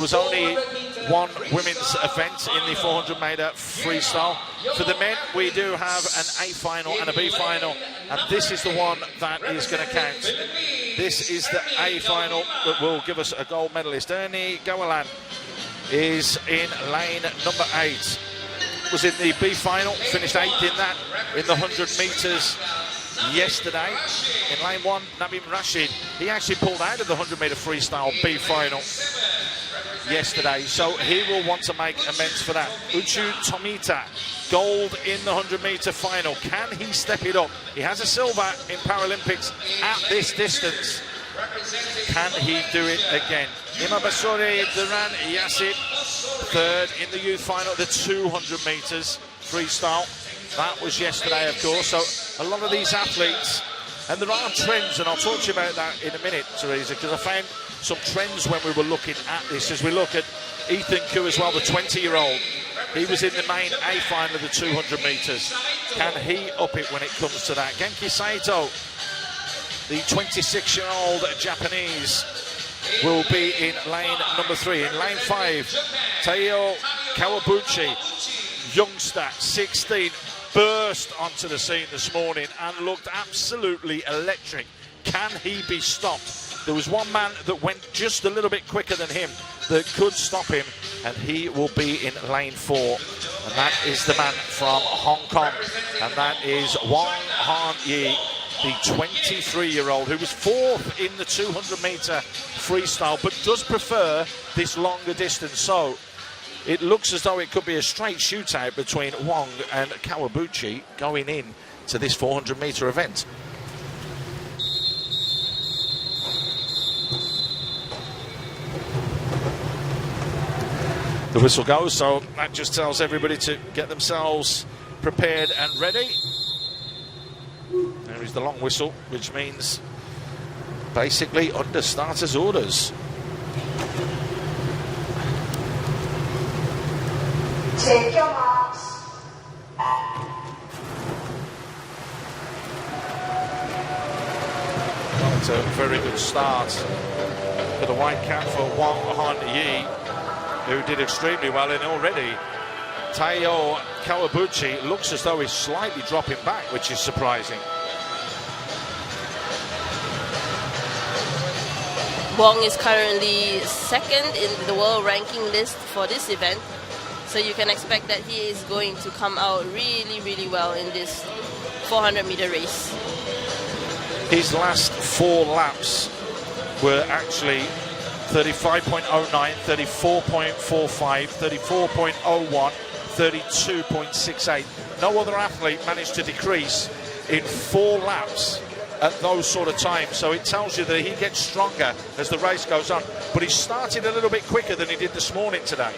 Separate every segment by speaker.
Speaker 1: There was only one women's event in the 400m freestyle. For the men, we do have an A final and a B final, and this is the one that is going to count. This is the A final that will give us a gold medalist. Ernie Gawalan is in lane number 8. Was in the B final, finished 8th in that, in the 100 metres yesterday. In lane 1, Nabim Rashid, he actually pulled out of the 100m freestyle B final yesterday, so he will want to make amends for that. Uchu Tomita, gold in the 100m final. Can he step it up? He has a silver in Paralympics at this distance. Can he do it again? Ima Basori Duran Yassib, 3rd in the youth final, the 200 metres freestyle. That was yesterday, of course. So a lot of these athletes, and there are trends, and I'll talk to you about that in a minute, Teresa, because I found some trends when we were looking at this. As we look at Ethan Koo as well, the 20-year-old, he was in the main A final of the 200 metres. Can he up it when it comes to that? Genki Saito, the 26-year-old Japanese, will be in lane number 3. In lane 5, Taiyo Kawabuchi, youngster, 16, burst onto the scene this morning and looked absolutely electric. Can he be stopped? There was one man that went just a little bit quicker than him that could stop him, and he will be in lane 4. And that is the man from Hong Kong, and that is Wang Han Yi, the 23-year-old who was 4th in the 200m freestyle, but does prefer this longer distance. So it looks as though it could be a straight shootout between Wang and Kawabuchi going in to this 400m event. The whistle goes, so that just tells everybody to get themselves prepared and ready. There is the long whistle, which means basically under starters' orders.
Speaker 2: Take your marks.
Speaker 1: Well, it's a very good start for the white cap for Wang Han Yi, who did extremely well, and already Taiyo Kawabuchi looks as though he's slightly dropping back, which is surprising.
Speaker 3: Wang is currently 2nd in the world ranking list for this event, so you can expect that he is going to come out really, really well in this 400-meter race.
Speaker 1: His last 4 laps were actually 35.09, 34.45, 34.01, 32.68. No other athlete managed to decrease in 4 laps at those sort of times. So it tells you that he gets stronger as the race goes on. But he started a little bit quicker than he did this morning today.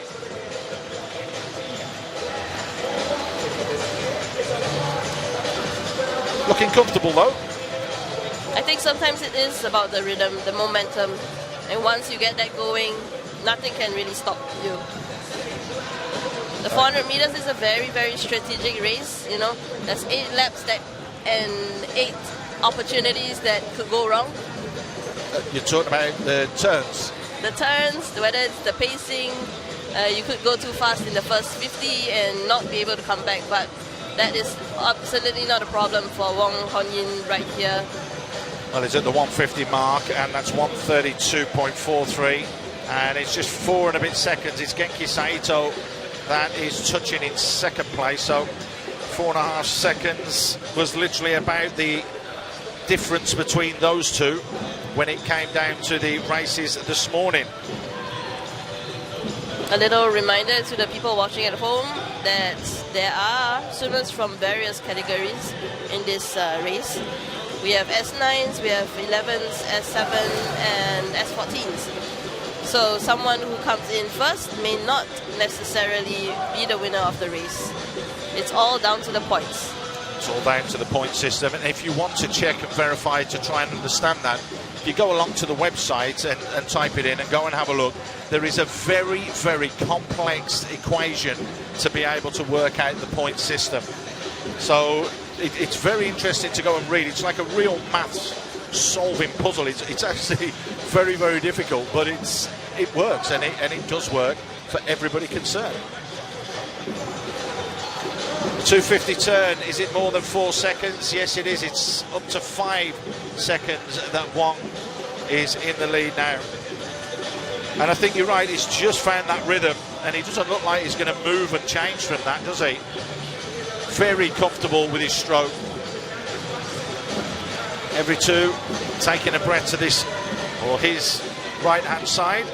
Speaker 1: Looking comfortable though.
Speaker 3: I think sometimes it is about the rhythm, the momentum. And once you get that going, nothing can really stop you. The 400 meters is a very, very strategic race. You know, there's 8 laps and 8 opportunities that could go wrong.
Speaker 1: You're talking about the turns.
Speaker 3: The turns, whether it's the pacing, you could go too fast in the first 50 and not be able to come back. But that is absolutely not a problem for Wang Hon-yin right here.
Speaker 1: Well, he's at the 150 mark, and that's 132.43, and it's just 4 and a bit seconds. It's Genki Saito that is touching in 2nd place, so 4.5 seconds was literally about the difference between those two when it came down to the races this morning.
Speaker 3: A little reminder to the people watching at home that there are swimmers from various categories in this race. We have S9s, we have 11s, S7 and S14s. So someone who comes in first may not necessarily be the winner of the race. It's all down to the points.
Speaker 1: It's all down to the point system, and if you want to check and verify to try and understand that, if you go along to the website and type it in and go and have a look, there is a very, very complex equation to be able to work out the point system. So it's very interesting to go and read. It's like a real maths solving puzzle. It's actually very, very difficult, but it's it works, and it does work for everybody concerned. The 250 turn, is it more than 4 seconds? Yes, it is. It's up to 5 seconds that Wong is in the lead now. And I think you're right, he's just found that rhythm, and he doesn't look like he's going to move and change from that, does he? Very comfortable with his stroke. Every two, taking a breath to this, or his right-hand side.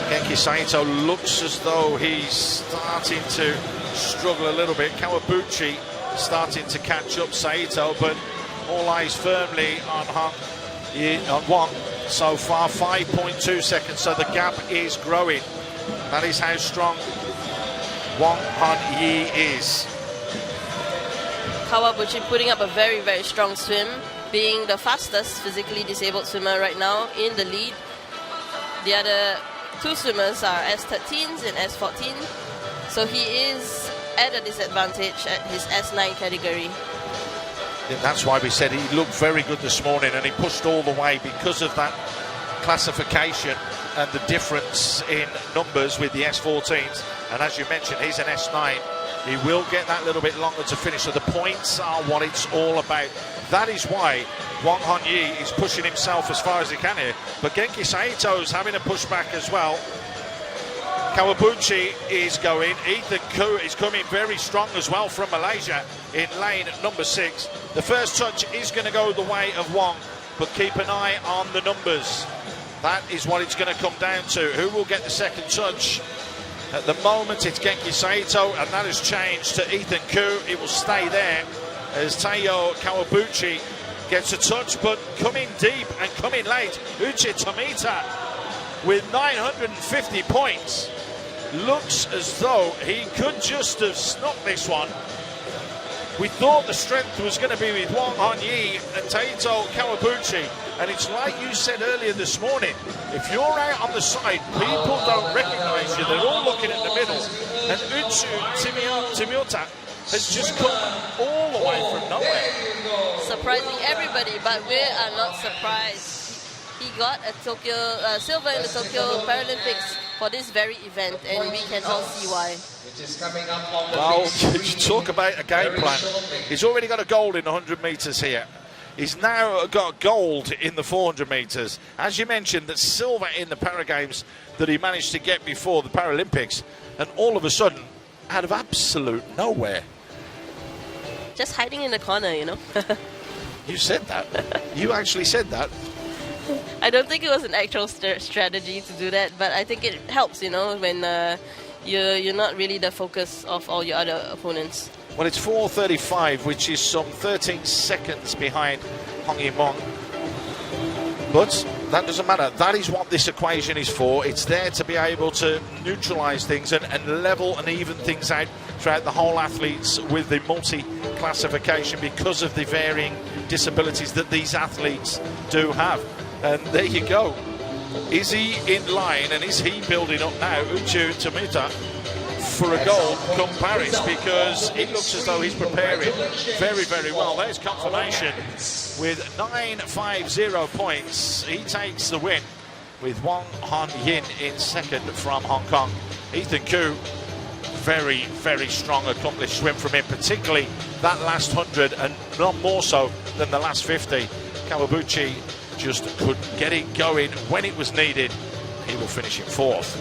Speaker 1: Genki Saito looks as though he's starting to struggle a little bit. Kawabuchi starting to catch up Saito, but all eyes firmly on Wong so far. 5.2 seconds, so the gap is growing. That is how strong Wong Han Yi is.
Speaker 3: Kawabuchi putting up a very, very strong swim, being the fastest physically disabled swimmer right now in the lead. The other two swimmers are S13s and S14, so he is at a disadvantage at his S9 category.
Speaker 1: Yeah, that's why we said he looked very good this morning, and he pushed all the way because of that classification and the difference in numbers with the S14s. And as you mentioned, he's an S9. He will get that little bit longer to finish, so the points are what it's all about. That is why Wong Han Yi is pushing himself as far as he can here, but Genki Saito's having a pushback as well. Kawabuchi is going. Ethan Koo is coming very strong as well from Malaysia in lane number 6. The first touch is going to go the way of Wong, but keep an eye on the numbers. That is what it's going to come down to. Who will get the second touch? At the moment, it's Genki Saito, and that has changed to Ethan Koo. It will stay there as Taiyo Kawabuchi gets a touch, but coming deep and coming late, Uche Tomita with 950 points. Looks as though he could just have snuck this one. We thought the strength was going to be with Wong Han Yi and Taito Kawabuchi, and it's like you said earlier this morning, if you're out on the side, people don't recognise you, they're all looking at the middle, and Uchu Tomita has just come all the way from nowhere.
Speaker 3: Surprising everybody, but we are not surprised. He got a Tokyo silver in the Tokyo Paralympics for this very event, and we can all see why.
Speaker 1: Well, you talk about a game plan. He's already got a gold in 100 metres here. He's now got gold in the 400 metres. As you mentioned, that silver in the Para Games that he managed to get before the Paralympics, and all of a sudden, out of absolute nowhere.
Speaker 3: Just hiding in the corner, you know.
Speaker 1: You said that. You actually said that.
Speaker 3: I don't think it was an actual strategy to do that, but I think it helps, you know, when you're not really the focus of all your other opponents.
Speaker 1: Well, it's 4:35, which is some 13 seconds behind Hong Yimong. But that doesn't matter. That is what this equation is for. It's there to be able to neutralise things and level and even things out throughout the whole athletes with the multi-classification because of the varying disabilities that these athletes do have. And there you go. Is he in line, and is he building up now, Uchu Tomita, for a goal come Paris? Because it looks as though he's preparing very, very well. There's confirmation with 950 points. He takes the win with Wong Han Yin in second from Hong Kong. Ethan Koo, very, very strong, accomplished swim from him, particularly that last 100, and not more so than the last 50. Kawabuchi just couldn't get it going when it was needed. He will finish in fourth.